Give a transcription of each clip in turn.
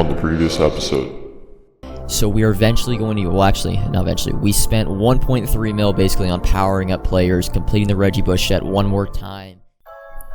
on the previous episode. So we are eventually going to, well actually, not eventually, we spent 1.3 mil basically on powering up players, completing the Reggie Bush set one more time.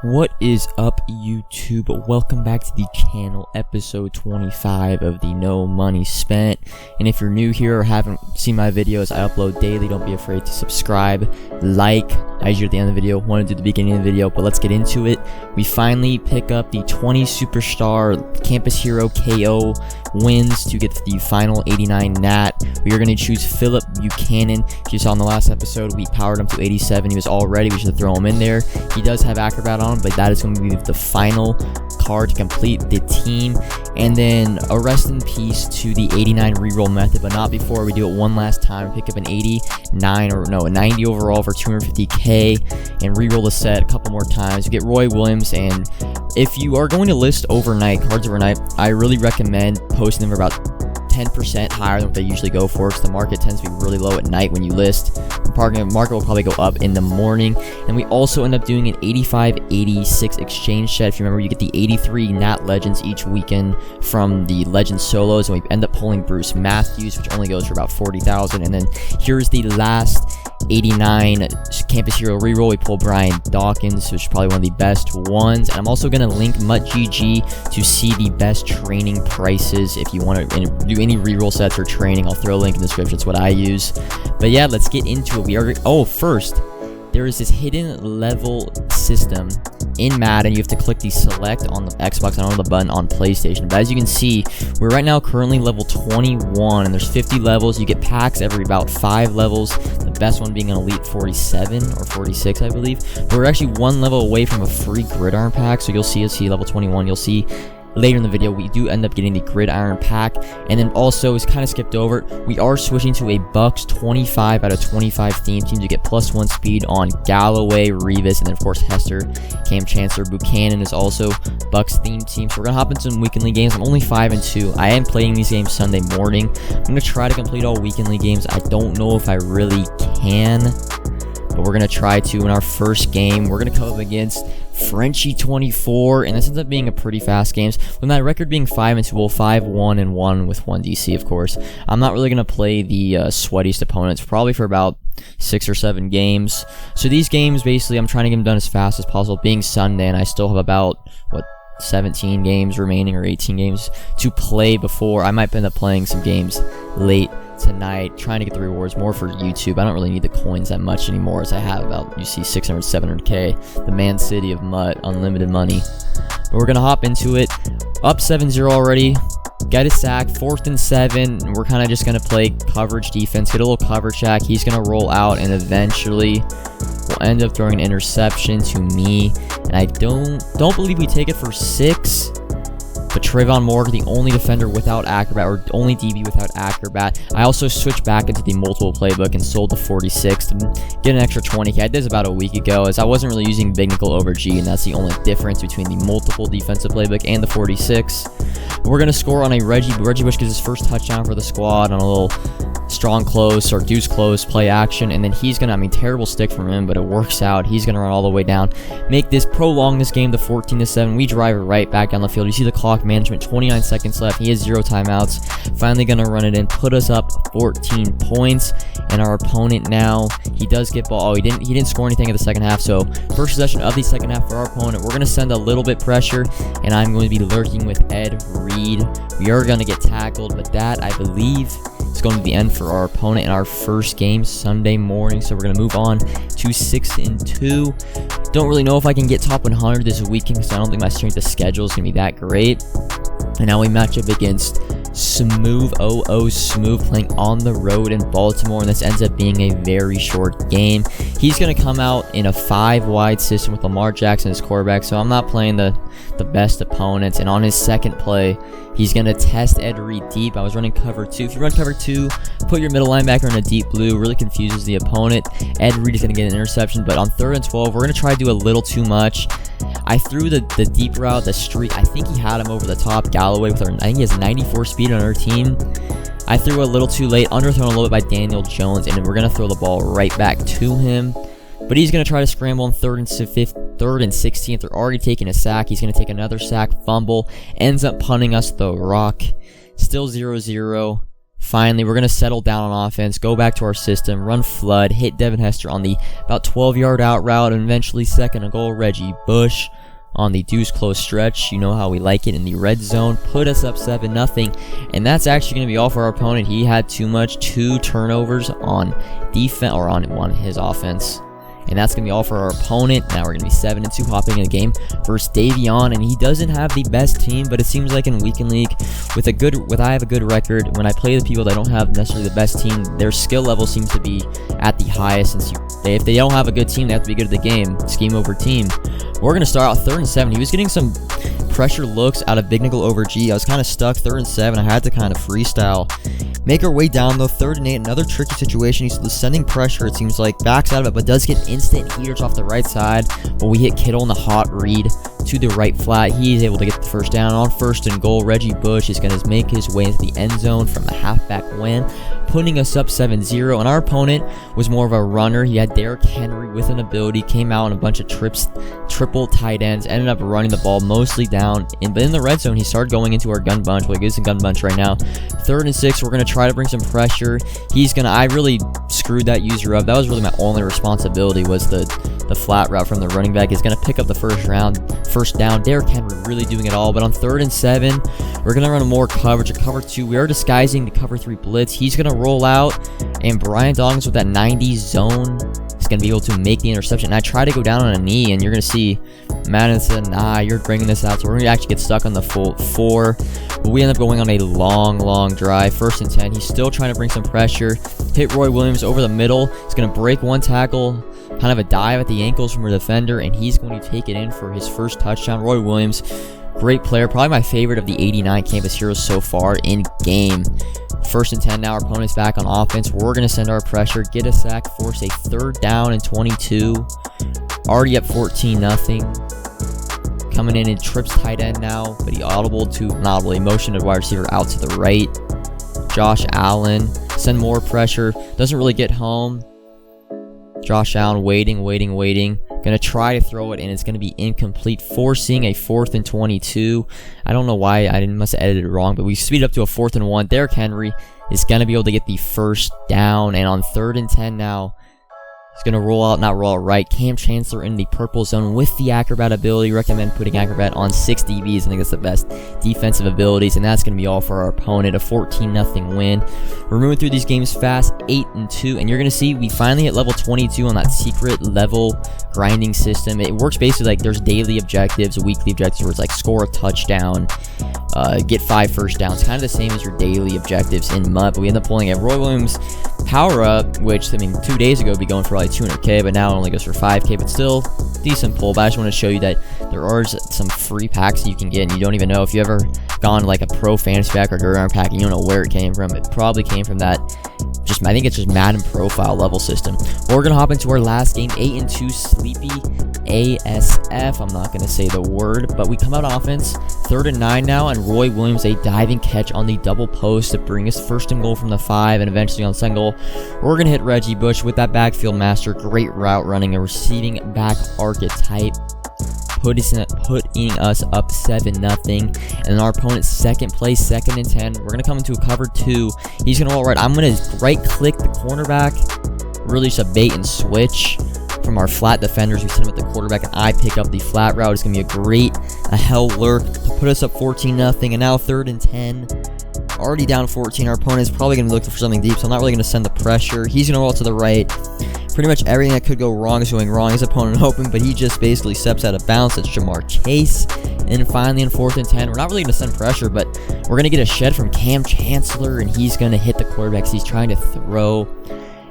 What is up, YouTube? Welcome back to the channel, episode 25 of the No Money Spent. And if you're new here or haven't seen my videos, I upload daily. Don't be afraid to subscribe, like, as you're at the end of the video, want to do the beginning of the video, but let's get into it. We finally pick up the 20 Superstar Campus Hero KO wins to get the final 89 Nat. We are going to choose Phillip Buchanan. If you saw in the last episode, we powered him to 87. He was all ready. We should throw him in there. He does have Acrobat on, but that is going to be the final card to complete the team. And then a rest in peace to the 89 reroll method, but not before we do it one last time. Pick up an 89 or no, a 90 overall for 250k and reroll the set a couple more times. You get Roy Williams, and if you are going to list overnight, cards overnight, I really recommend posting them for about 10% higher than what they usually go for, because the market tends to be really low at night when you list. The market will probably go up in the morning. And we also end up doing an 85-86 exchange set. If you remember, you get the 83 Nat Legends each weekend from the Legend Solos, and we end up pulling Bruce Matthews, which only goes for about 40,000. And then here's the last 89 Campus Hero reroll. We pull Brian Dawkins, which is probably one of the best ones. And I'm also going to link MuttGG to see the best training prices if you want to do any reroll sets or training. I'll throw a link in the description. It's what I use. But yeah, let's get into it. First, there is this hidden level system in Madden. You have to click the select on the Xbox and on the button on PlayStation. But as you can see, we're right now currently level 21, and there's 50 levels. You get packs every about 5 levels. The best one being an Elite 47 or 46, I believe. But we're actually one level away from a free Gridiron pack. So you'll see level 21. You'll see later in the video, we do end up getting the Gridiron pack. And then also, it's kind of skipped over, we are switching to a Bucks 25 out of 25 theme team to get +1 speed on Galloway, Revis, and then of course Hester, Cam Chancellor. Buchanan is also Bucks theme team. So we're gonna hop into some weekend league games. I'm only 5-2. I am playing these games Sunday morning. I'm gonna try to complete all weekend league games. I don't know if I really can, but we're gonna try to. In our first game, we're gonna come up against Frenchie 24, and this ends up being a pretty fast game. With my record being 5-2, well, 5-1-1 with 1 DC, of course. I'm not really gonna play the sweatiest opponents, probably for about 6 or 7 games. So these games, basically, I'm trying to get them done as fast as possible. Being Sunday, and I still have about 17 games remaining or 18 games to play before. I might end up playing some games late tonight, trying to get the rewards more for YouTube. I don't really need the coins that much anymore, as I have about, you see, 600, 700k. The Man City of Mutt, unlimited money. But we're gonna hop into it. Up 7-0 already. Get a sack, 4th and 7. We're kind of just gonna play coverage defense, get a little cover check. He's gonna roll out, and eventually we'll end up throwing an interception to me. And I don't believe we take it for 6. But Trayvon Moore, the only defender without Acrobat, or only DB without Acrobat. I also switched back into the multiple playbook and sold the 46 to get an extra 20k. I did this about a week ago, as I wasn't really using big nickel over G, and that's the only difference between the multiple defensive playbook and the 46. We're going to score on a Reggie Bush gets his first touchdown for the squad on a little strong close or deuce close play action, and then he's gonna, terrible stick from him, but it works out. He's gonna run all the way down, prolong this game to 14-7. We drive it right back down the field. You see the clock management, 29 seconds left. He has 0 timeouts. Finally gonna run it in, put us up 14 points. And our opponent now, he does get ball. Oh, he didn't score anything in the second half. So first possession of the second half for our opponent. We're gonna send a little bit pressure, and I'm going to be lurking with Ed Reed. We are gonna get tackled, but that, I believe, is going to be the end for our opponent in our first game Sunday morning. So we're going to move on to 6-2. Don't really know if I can get top 100 this weekend, because I don't think my strength of schedule is going to be that great. And now we match up against Smooth Smooth, playing on the road in Baltimore, and this ends up being a very short game. He's going to come out in a 5-wide system with Lamar Jackson as quarterback, so I'm not playing the best opponents. And on his second play, he's going to test Ed Reed deep. I was running cover 2. If you run cover 2, put your middle linebacker in a deep blue. Really confuses the opponent. Ed Reed is going to get an interception, but on 3rd and 12, we're going to try to do a little too much. I threw the deep route, the street. I think he had him over the top. Galloway with I think he has 94 speed on our team. I threw a little too late, underthrown a little bit by Daniel Jones, and we're going to throw the ball right back to him. But he's going to try to scramble on 3rd and 16th. They're already taking a sack. He's going to take another sack, fumble, ends up punting us the rock. Still 0-0. Finally, we're going to settle down on offense, go back to our system, run flood, hit Devin Hester on the about 12-yard out route, and eventually second and goal, Reggie Bush on the deuce close stretch. You know how we like it in the red zone. Put us up 7-0, and that's actually going to be all for our opponent. He had 2 turnovers on defense, or on his offense. And that's going to be all for our opponent. Now we're going to be 7-2, hopping in a game versus Davion. And he doesn't have the best team, but it seems like in Weekend League, I have a good record. When I play the people that don't have necessarily the best team, their skill level seems to be at the highest. If they don't have a good team, they have to be good at the game. Scheme over team. We're going to start out 3rd and 7. He was getting some pressure looks out of Big Nickel over G. I was kind of stuck 3rd and 7. I had to kind of freestyle. Make our way down though, 3rd and 8, another tricky situation. He's sending pressure, it seems like, backs out of it, but does get instant heaters off the right side. But we hit Kittle in the hot read to the right flat. He is able to get the first down. On 1st and goal, Reggie Bush is going to make his way into the end zone from a halfback win, putting us up 7-0. And our opponent was more of a runner. He had Derrick Henry with an ability, came out on a bunch of triple tight ends, ended up running the ball mostly down. But in the red zone, he started going into our gun bunch. Well, he gets a gun bunch right now. 3rd and 6, we're going to try to bring some pressure. I really screwed that user up. That was really my only responsibility, was the flat route from the running back. Is going to pick up the first down. Derrick Henry really doing it all. But on 3rd and 7, we're going to run more coverage, a cover 2. We are disguising the cover 3 blitz. He's going to roll out, and Brian Dawkins with that 90 zone is going to be able to make the interception. And I try to go down on a knee, and you're going to see Madden said, nah, you're bringing this out. So we're going to actually get stuck on the full 4. But we end up going on a long drive. 1st and 10. He's still trying to bring some pressure. Hit Roy Williams over the middle. He's going to break one tackle. Kind of a dive at the ankles from a defender, and he's going to take it in for his first touchdown. Roy Williams, great player. Probably my favorite of the 89 Campus Heroes so far in game. 1st and 10 now. Our opponent's back on offense. We're going to send our pressure, get a sack, force a 3rd down and 22. Already up 14-0. Coming in trips tight end now, but he motioned a wide receiver out to the right. Josh Allen, send more pressure. Doesn't really get home. Josh Allen waiting. Gonna try to throw it, and it's gonna be incomplete, forcing a 4th and 22. I don't know why, must have edited it wrong, but we speed up to a 4th and 1. Derrick Henry is gonna be able to get the first down, and on 3rd and 10 now, he's going to roll out right. Cam Chancellor in the purple zone with the Acrobat ability. Recommend putting Acrobat on 6 DBs. I think that's the best defensive abilities, and that's going to be all for our opponent. A 14-0 win. We're moving through these games fast, 8-2, and you're going to see we finally hit level 22 on that secret level grinding system. It works basically like there's daily objectives, weekly objectives, where it's like score a touchdown, get 5 first downs. Kind of the same as your daily objectives in MUT, but we end up pulling a Roy Williams power up, which, 2 days ago would be going for like 200k, but now it only goes for 5k, but still decent pull. But I just want to show you that there are some free packs that you can get, and you don't even know. If you ever gone to like a pro fantasy pack or gridiron pack and you don't know where it came from, it probably came from that. I think it's just Madden profile level system. We're gonna hop into our last game, 8-2 Sleepy ASF. I'm not gonna say the word, but we come out offense, 3rd and 9 now, and Roy Williams a diving catch on the double post to bring us 1st and goal from the 5, and eventually on 2nd goal, we're gonna hit Reggie Bush with that backfield master. Great route running, a receiving back archetype, putting us up 7-0, and our opponent's second play, 2nd and 10. We're gonna come into a cover 2. He's gonna roll right. I'm gonna right click the cornerback, really just a bait and switch from our flat defenders. We send him at the quarterback, and I pick up the flat route. It's gonna be a hell lurk to put us up 14-0, and now 3rd and 10. Already down 14. Our opponent is probably going to be looking for something deep, so I'm not really going to send the pressure. He's going to roll to the right. Pretty much everything that could go wrong is going wrong. His opponent open, but he just basically steps out of bounds. It's Jamar Chase. And finally, in 4th and 10, we're not really going to send pressure, but we're going to get a shed from Cam Chancellor, and he's going to hit the quarterback because he's trying to throw.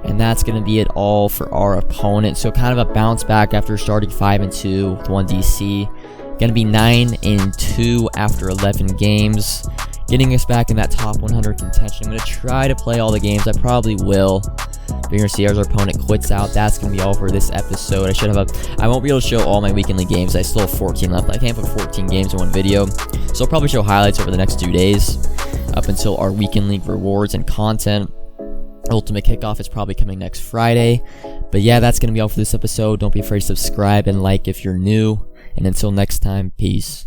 And that's going to be it all for our opponent. So kind of a bounce back after starting 5-2 with 1 DC. Going to be 9-2 after 11 games. Getting us back in that top 100 contention. I'm going to try to play all the games. I probably will. But you're going to see as our opponent quits out. That's going to be all for this episode. I won't be able to show all my Weekend League games. I still have 14 left. I can't put 14 games in one video. So I'll probably show highlights over the next 2 days. Up until our Weekend League rewards and content. Ultimate Kickoff is probably coming next Friday. But yeah, that's going to be all for this episode. Don't be afraid to subscribe and like if you're new. And until next time, peace.